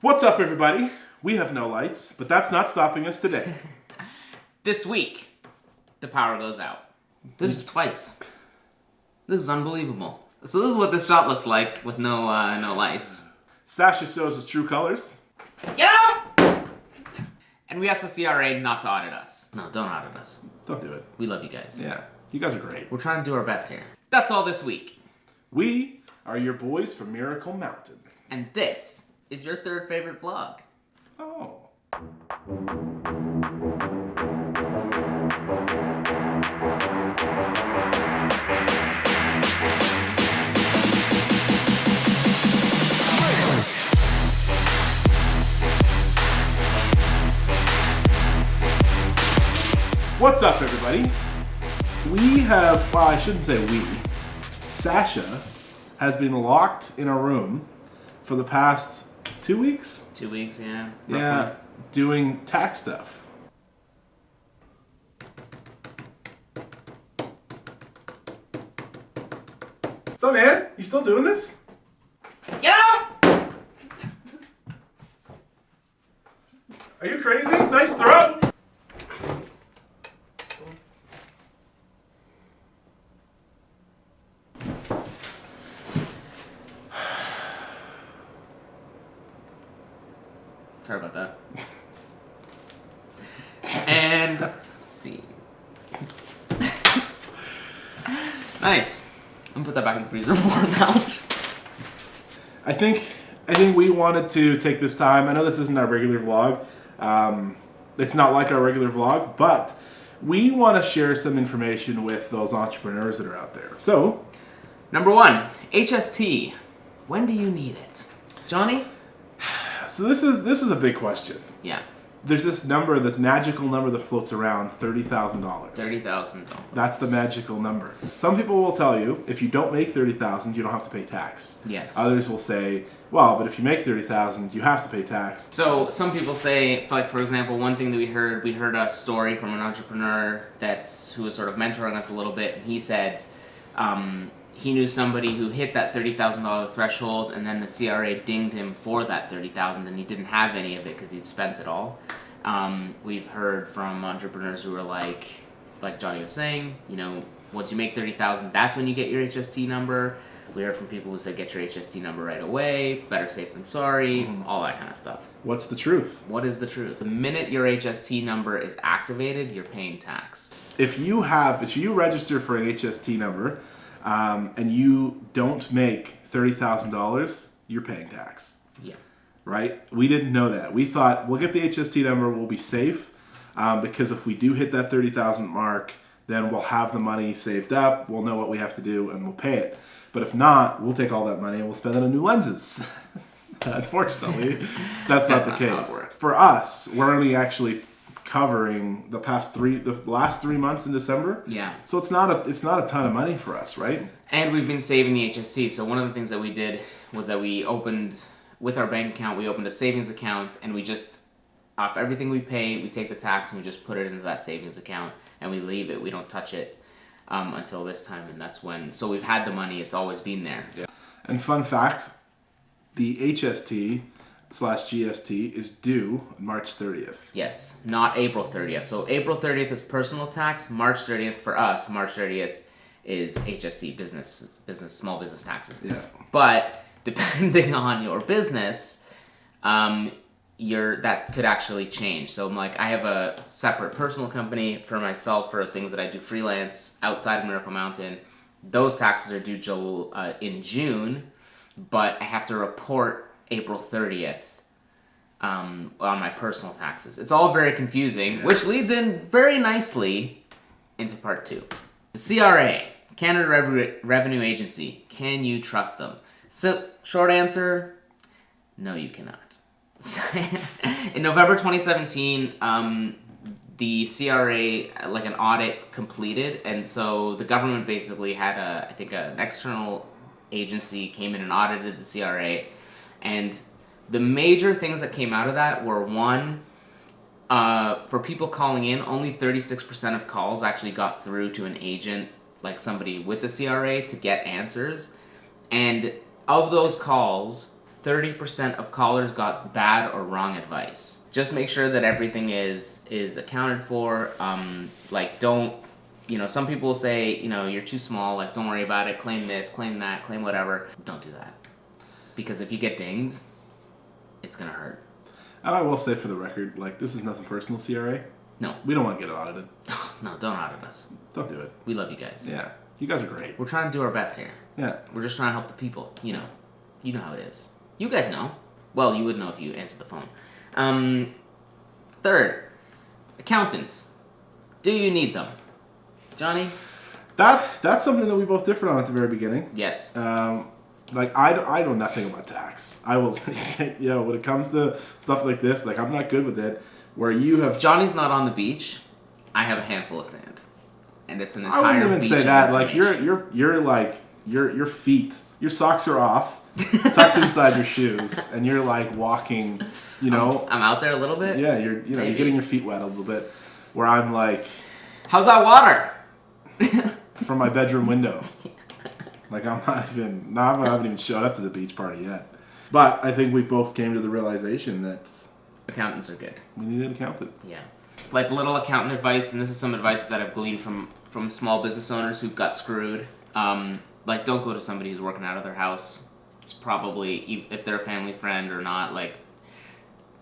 What's up, everybody? We have no lights, but that's not stopping us today. This week, the power goes out. This is twice. This is unbelievable. So this is what this shot looks like with no lights. Sacha shows his true colors. Get out! And we asked the CRA not to audit us. No, don't audit us. Don't do it. We love you guys. Yeah, you guys are great. We're trying to do our best here. That's all this week. We are your boys from Miracle Mountain. And this is your third favorite vlog. Oh. What's up, everybody? We have, well, I shouldn't say we. Sacha has been locked in a room for the past 2 weeks? 2 weeks, yeah. Yeah, Roughly. doing tax stuff. So, man, you still doing this? Get out! Are you crazy? Nice throw! Sorry about that. And let's see. Nice. I'm gonna put that back in the freezer for mounts. I think we wanted to take this time. I know this isn't our regular vlog. It's not like our regular vlog, but we want to share some information with those entrepreneurs that are out there. So, Number 1, HST. When do you need it? Johnny? so this is a big question. Yeah. There's this number, this magical number that floats around, $30,000. $30,000. That's the magical number. Some people will tell you, if you don't make $30,000, you don't have to pay tax. Yes. Others will say, well, but if you make $30,000, you have to pay tax. So some people say, like for example, one thing that we heard a story from an entrepreneur who was sort of mentoring us a little bit, and he said he knew somebody who hit that $30,000 threshold, and then the CRA dinged him for that $30,000, and he didn't have any of it because he'd spent it all. We've heard from entrepreneurs who are like Johnny was saying, you know, once you make $30,000, that's when you get your HST number. We heard from people who said get your HST number right away, better safe than sorry, all that kind of stuff. What's the truth? What is the truth? The minute your HST number is activated, you're paying tax. If you register for an HST number, and you don't make $30,000, you're paying tax. Yeah. Right? We didn't know that. We thought, we'll get the HST number, we'll be safe, because if we do hit that 30,000 mark, then we'll have the money saved up, we'll know what we have to do, and we'll pay it. But if not, we'll take all that money and we'll spend it on new lenses. Unfortunately, that's not the case. How it works. For us, we're only actually covering the last 3 months in December. Yeah. So it's not a ton of money for us, right? And we've been saving the HST. So one of the things that we did was that we opened, with our bank account, we opened a savings account, and we just, off everything we pay, we take the tax and we just put it into that savings account, and we leave it. We don't touch it until this time, and that's when. So we've had the money. It's always been there. Yeah. And fun fact, the HST/GST is due March 30th. Yes, not April 30th. So April 30th is personal tax. March 30th for us. March 30th is HST, business, small business taxes. Yeah. But depending on your business, that could actually change. So like I have a separate personal company for myself for things that I do freelance outside of Miracle Mountain. Those taxes are due in June, but I have to report April 30th on my personal taxes. It's all very confusing, which leads in very nicely into part 2. The CRA, Canada Revenue Agency, can you trust them? So, short answer, no you cannot. In November 2017, the CRA, like an audit completed, and so the government basically had an external agency came in and audited the CRA, and the major things that came out of that were, one, for people calling in, only 36% of calls actually got through to an agent, like somebody with the CRA, to get answers. And of those calls, 30% of callers got bad or wrong advice. Just make sure that everything is accounted for. Like, don't, some people will say, you're too small, like, don't worry about it, claim this, claim that, claim whatever. Don't do that. Because if you get dinged, it's gonna hurt. And I will say for the record, like, this is nothing personal, CRA. No. We don't want to get audited. No, don't audit us. Don't do it. We love you guys. Yeah. You guys are great. We're trying to do our best here. Yeah. We're just trying to help the people, You know how it is. You guys know. Well, you would know if you answered the phone. Third, accountants. Do you need them? Johnny? That's something that we both differed on at the very beginning. Yes. Like, I know nothing about tax. I will, when it comes to stuff like this, like, I'm not good with it. Where you have... Johnny's not on the beach. I have a handful of sand. And it's an entire beach. I wouldn't even say that. Like, information. you're like, your feet, your socks are off, tucked inside your shoes, and you're like walking, I'm out there a little bit? Yeah, you're getting your feet wet a little bit. Where I'm like... How's that water? From my bedroom window. Like, I haven't even showed up to the beach party yet. But I think we both came to the realization that... Accountants are good. We need an accountant. Yeah. Like, little accountant advice, and this is some advice that I've gleaned from small business owners who got screwed. Like, don't go to somebody who's working out of their house. It's probably, if they're a family friend or not, like,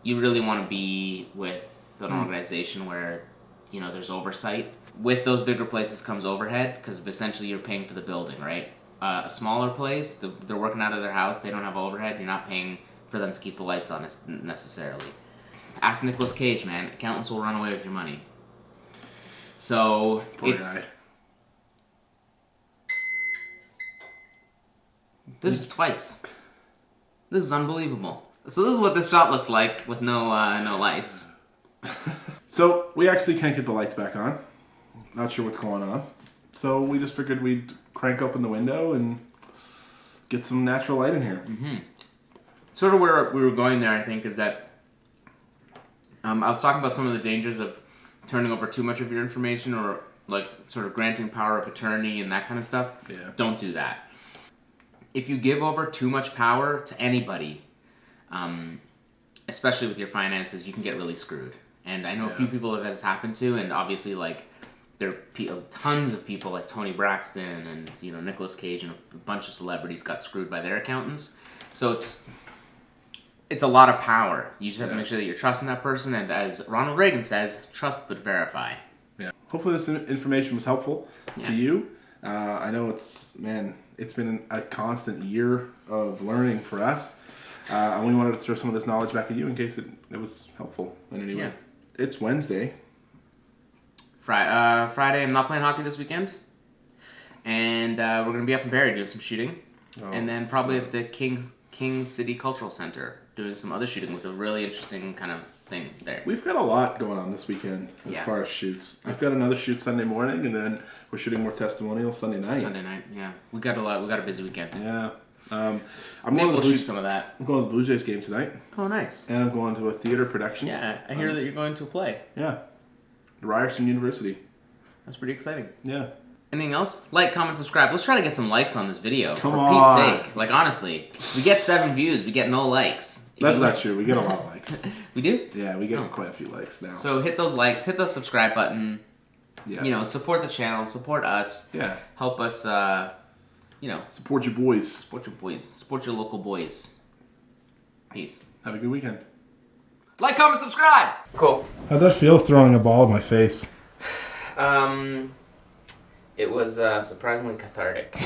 you really want to be with an organization where, there's oversight. With those bigger places comes overhead, because essentially you're paying for the building, right? A smaller place, they're working out of their house, they don't have overhead, you're not paying for them to keep the lights on necessarily. Ask Nicolas Cage, man. Accountants will run away with your money. So, Poor guy. This is twice. This is unbelievable. So this is what this shot looks like with no lights. So, we actually can't get the lights back on. Not sure what's going on. So, we just figured we'd crank open the window and get some natural light in here. Mm-hmm. Sort of where we were going there, I think, is that I was talking about some of the dangers of turning over too much of your information or, like, sort of granting power of attorney and that kind of stuff. Yeah. Don't do that. If you give over too much power to anybody, especially with your finances, you can get really screwed. And I know a few people that has happened to, and obviously, like, there are tons of people like Tony Braxton and, Nicolas Cage and a bunch of celebrities got screwed by their accountants. So it's a lot of power. You just have to make sure that you're trusting that person, and as Ronald Reagan says, trust but verify. Yeah. Hopefully this information was helpful to you. I know it's been a constant year of learning for us. And we wanted to throw some of this knowledge back at you in case it was helpful in any way. Yeah. It's Wednesday. Friday, I'm not playing hockey this weekend. And we're going to be up in Barrie doing some shooting. And then probably at the Kings City Cultural Center doing some other shooting with a really interesting kind of thing there. We've got a lot going on this weekend as far as shoots. I've got another shoot Sunday morning, and then we're shooting more testimonials Sunday night. Sunday night, yeah. We got a busy weekend. Yeah. Maybe we'll shoot some of that. I'm going to the Blue Jays game tonight. Oh, nice. And I'm going to a theater production. Yeah, I hear that you're going to a play. Yeah. Ryerson University. That's pretty exciting. Yeah. Anything else? Like, comment, subscribe. Let's try to get some likes on this video. Come for on. Pete's sake. Like, honestly, we get 7 views. We get no likes. That's not true. We get a lot of likes. We do? Yeah, we get quite a few likes now. So hit those likes. Hit the subscribe button. Yeah. Support the channel. Support us. Yeah. Help us, Support your boys. Support your boys. Support your local boys. Peace. Have a good weekend. Like, comment, subscribe! Cool. How'd that feel throwing a ball at my face? It was surprisingly cathartic.